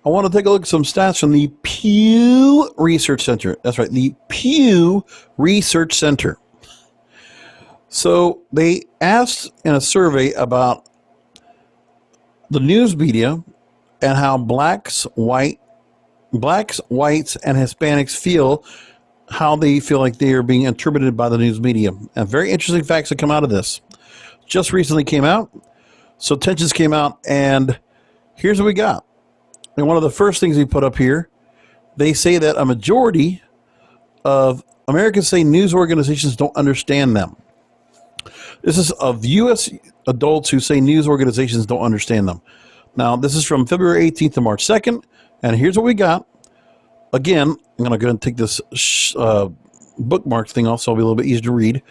I want to take a look at some stats from the Pew Research Center. That's right, the Pew Research Center. So they asked in a survey about the news media and how blacks, whites, and Hispanics feel, how they feel like they are being interpreted by the news media. And very interesting facts that come out of this. Just recently came out. So tensions came out, and here's what we got. And one of the first things we put up here, they say that a majority of Americans say news organizations don't understand them. This is of U.S. adults who say news organizations don't understand them. Now, this is from February 18th to March 2nd, and here's what we got. Again, I'm going to go ahead and take this bookmark thing off so it'll be a little bit easier to read.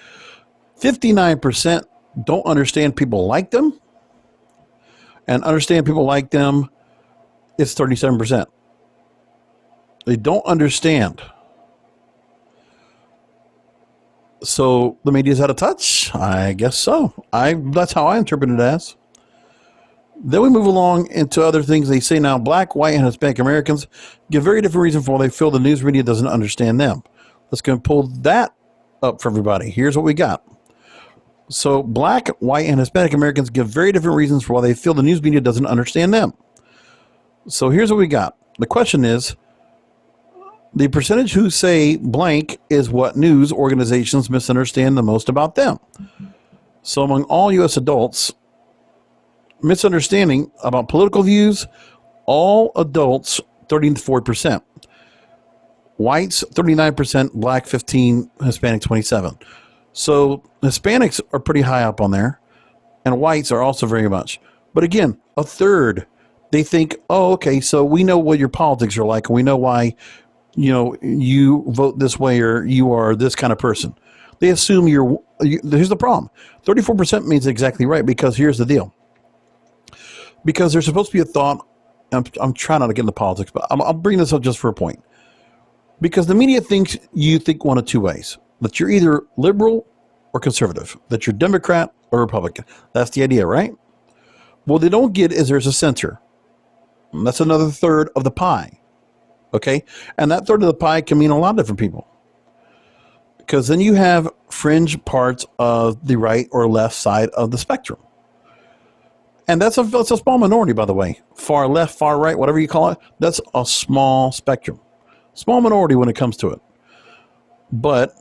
59% don't understand people like them, and understand people like them is 37%. They don't understand. So the media's out of touch? I guess so. That's how I interpret it as. Then we move along into other things. They say now black, white, and Hispanic Americans give very different reasons for why they feel the news media doesn't understand them. Let's go and pull that up for everybody. Here's what we got. So black, white, and Hispanic Americans give very different reasons for why they feel the news media doesn't understand them. So here's what we got. The question is, the percentage who say blank is what news organizations misunderstand the most about them. So among all U.S. adults, misunderstanding about political views, all adults, 34%. Whites, 39%, black, 15%, Hispanic, 27%. So Hispanics are pretty high up on there, and whites are also very much. But again, a third, they think, oh, okay, so we know what your politics are like, and we know why, you vote this way or you are this kind of person. They assume here's the problem. 34% means exactly right, because here's the deal. Because there's supposed to be a thought, I'm trying not to get into politics, but I'll bring this up just for a point. Because the media thinks you think one of two ways. That you're either liberal or conservative. That you're Democrat or Republican. That's the idea, right? What they don't get is there's a center. And that's another third of the pie. Okay? And that third of the pie can mean a lot of different people. Because then you have fringe parts of the right or left side of the spectrum. And that's a small minority, by the way. Far left, far right, whatever you call it, that's a small spectrum. Small minority when it comes to it. But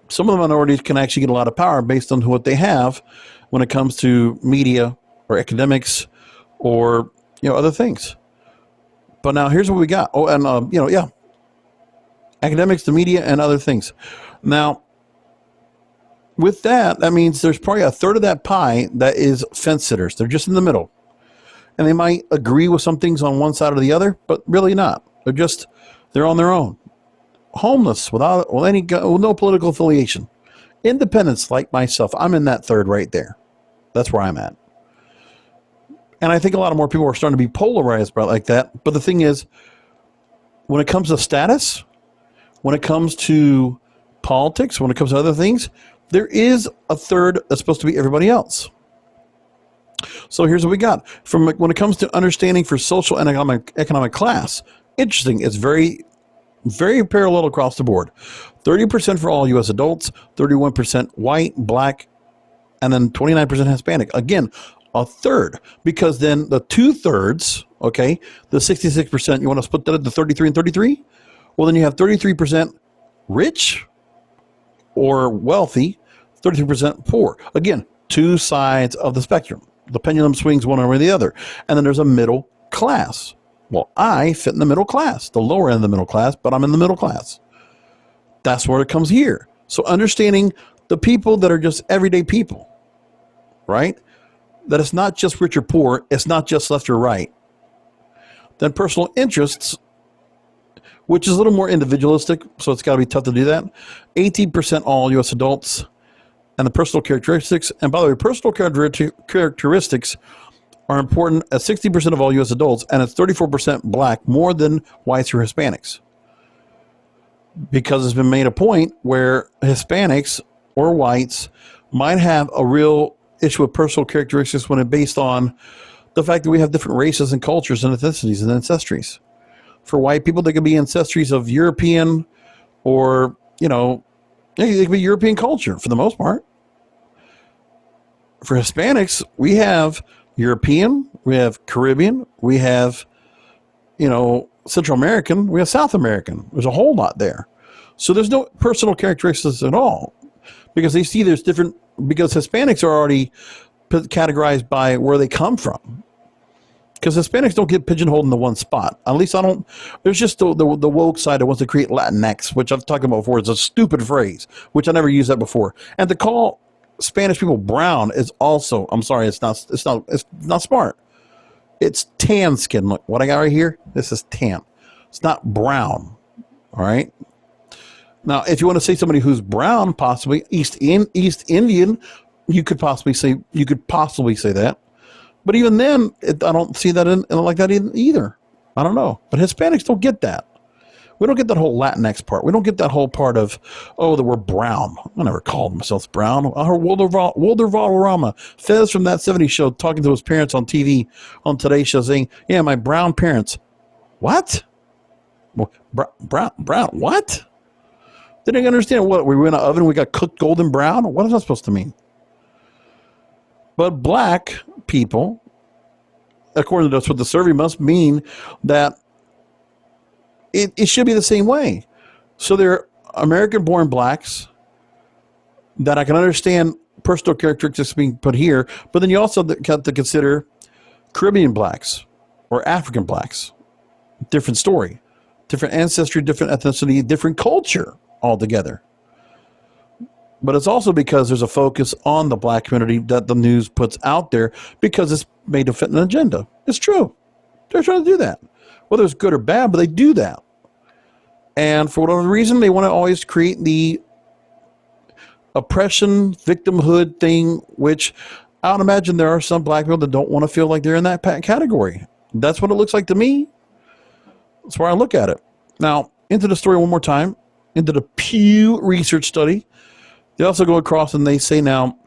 some of the minorities can actually get a lot of power based on what they have when it comes to media or academics or other things. But now here's what we got. Oh, and academics, the media, and other things. Now, with that means there's probably a third of that pie that is fence sitters. They're just in the middle. And they might agree with some things on one side or the other, but really not. They're on their own. Homeless, with no political affiliation. Independents like myself. I'm in that third right there. That's where I'm at. And I think a lot of more people are starting to be polarized about like that. But the thing is, when it comes to status, when it comes to politics, when it comes to other things, there is a third that's supposed to be everybody else. So here's what we got. When it comes to understanding for social and economic class, interesting. It's very, very parallel across the board. 30% for all U.S. adults, 31% white, black, and then 29% Hispanic. Again, a third, because then the 2/3, okay, the 66%, you want to split that into 33 and 33? Well, then you have 33% rich or wealthy, 33% poor. Again, two sides of the spectrum. The pendulum swings one over the other. And then there's a middle class. Well, I fit in the middle class, the lower end of the middle class, but I'm in the middle class. That's where it comes here. So understanding the people that are just everyday people, right? That it's not just rich or poor. It's not just left or right. Then personal interests, which is a little more individualistic, so it's got to be tough to do that. 18% all U.S. adults, and the personal characteristics. And by the way, personal characteristics are important at 60% of all U.S. adults, and it's 34% black, more than whites or Hispanics. Because it's been made a point where Hispanics or whites might have a real issue with personal characteristics when it's based on the fact that we have different races and cultures and ethnicities and ancestries. For white people, they could be ancestries of European or, they could be European culture for the most part. For Hispanics, we have European, we have Caribbean, we have, Central American, we have South American. There's a whole lot there. So there's no personal characteristics at all because they see there's different, because Hispanics are already categorized by where they come from. Because Hispanics don't get pigeonholed into one spot. At least I don't. There's just the woke side that wants to create Latinx, which I've talked about before. It's a stupid phrase, which I never used that before. And to call Spanish people brown is also, I'm sorry, it's not smart. It's tan skin. Look, what I got right here, this is tan. It's not brown. All right. Now, if you want to say somebody who's brown, possibly East Indian, you could possibly say that. But even then, I don't see that in like that either. I don't know. But Hispanics don't get that. We don't get that whole Latinx part. We don't get that whole part of, that we're brown. I never called myself brown. I heard Wilder Valderrama, Fez from that 70s show, talking to his parents on TV on Today's Show saying, yeah, my brown parents. What? Brown, what? Didn't understand what? We were in an oven, we got cooked golden brown? What is that supposed to mean? But black people, according to what the survey must mean, that it should be the same way. So they're American-born blacks that I can understand personal characteristics being put here, but then you also got to consider Caribbean blacks or African blacks. Different story, different ancestry, different ethnicity, different culture altogether. But it's also because there's a focus on the black community that the news puts out there because it's made to fit an agenda. It's true. They're trying to do that. Whether it's good or bad, but they do that. And for whatever reason, they want to always create the oppression, victimhood thing, which I would imagine there are some black people that don't want to feel like they're in that category. That's what it looks like to me. That's where I look at it. Now, into the story one more time, into the Pew Research Study. They also go across and they say now,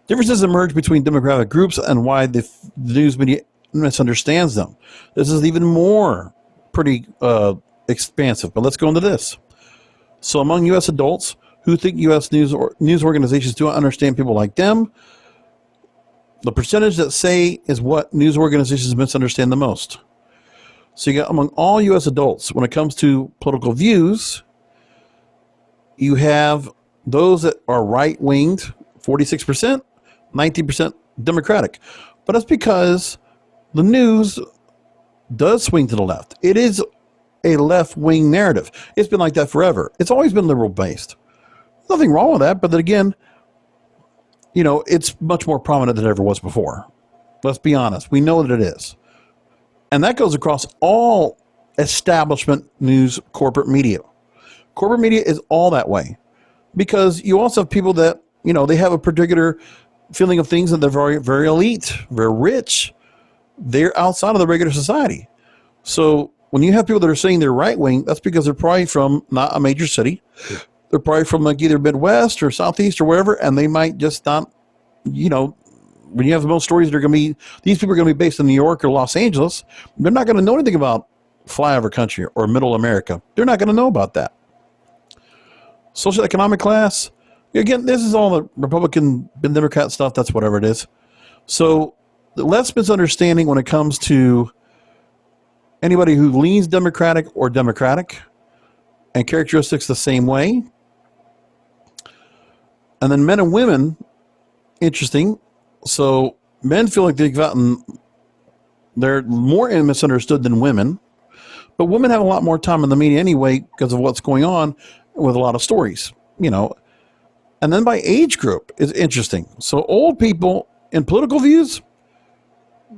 differences emerge between demographic groups and why the news media misunderstands them. This is even more pretty expansive, but let's go into this. So among U.S. adults who think U.S. news organizations do not understand people like them, the percentage that say is what news organizations misunderstand the most. So you got among all U.S. adults, when it comes to political views, you have those that are right-winged, 46%, 19% Democratic. But that's because the news does swing to the left. It is a left-wing narrative. It's been like that forever. It's always been liberal-based. Nothing wrong with that, but then again, it's much more prominent than it ever was before. Let's be honest. We know that it is. And that goes across all establishment news corporate media. Corporate media is all that way. Because you also have people that, they have a particular feeling of things and they're very, very elite, very rich. They're outside of the regular society. So when you have people that are saying they're right wing, that's because they're probably from not a major city. They're probably from like either Midwest or Southeast or wherever, and they might just not, when you have the most stories that are going to be, these people are going to be based in New York or Los Angeles, they're not going to know anything about flyover country or middle America. They're not going to know about that. Social economic class, again, this is all the Republican and Democrat stuff. That's whatever it is. So the less misunderstanding when it comes to anybody who leans Democratic or Democratic and characteristics the same way. And then men and women, interesting. So men feel like they're more misunderstood than women. But women have a lot more time in the media anyway because of what's going on with a lot of stories, And then by age group is interesting. So old people in political views,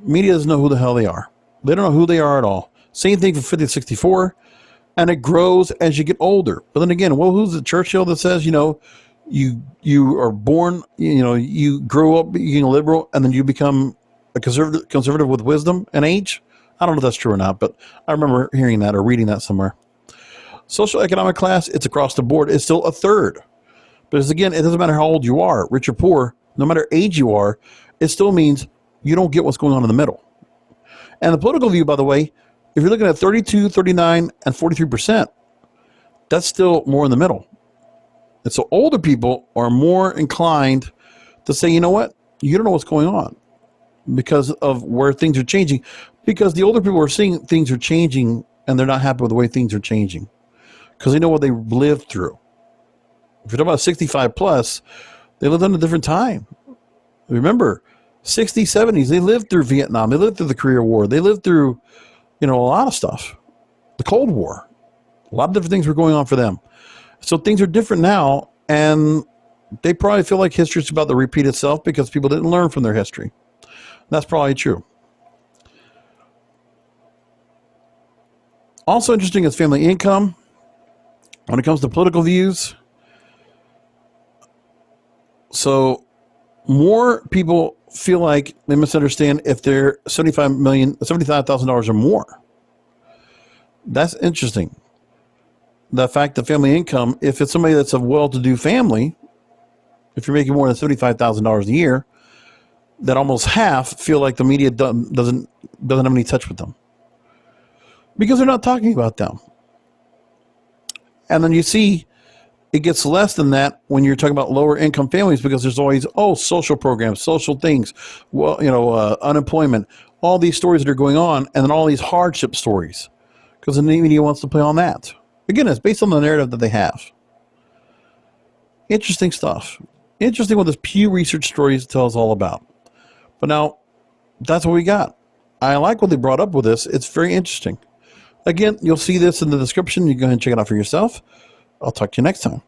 media doesn't know who the hell they are. They don't know who they are at all. Same thing for 50 to 64. And it grows as you get older. But then again, who's the Churchill that says, you are born, you grow up being a liberal and then you become a conservative with wisdom and age? I don't know if that's true or not, but I remember hearing that or reading that somewhere. Social economic class, it's across the board. It's still a third. But again, it doesn't matter how old you are, rich or poor, no matter age you are, it still means you don't get what's going on in the middle. And the political view, by the way, if you're looking at 32, 39, and 43%, that's still more in the middle. And so older people are more inclined to say, you know what? You don't know what's going on because of where things are changing. Because the older people are seeing things are changing and they're not happy with the way things are changing because they know what they lived through. If you're talking about 65 plus, they lived in a different time. Remember, 60s, 70s, they lived through Vietnam. They lived through the Korea War. They lived through, a lot of stuff. The Cold War. A lot of different things were going on for them. So things are different now, and they probably feel like history's about to repeat itself because people didn't learn from their history. That's probably true. Also interesting is family income. When it comes to political views, so more people feel like they misunderstand if they're $75,000 or more. That's interesting. The fact that family income, if it's somebody that's a well-to-do family, if you're making more than $75,000 a year, that almost half feel like the media doesn't have any touch with them because they're not talking about them. And then you see it gets less than that when you're talking about lower income families because there's always, social programs, social things, unemployment, all these stories that are going on, and then all these hardship stories because the media wants to play on that. Again, it's based on the narrative that they have. Interesting stuff. Interesting what this Pew Research Study tells all about. But now, that's what we got. I like what they brought up with this. It's very interesting. Again, you'll see this in the description. You go ahead and check it out for yourself. I'll talk to you next time.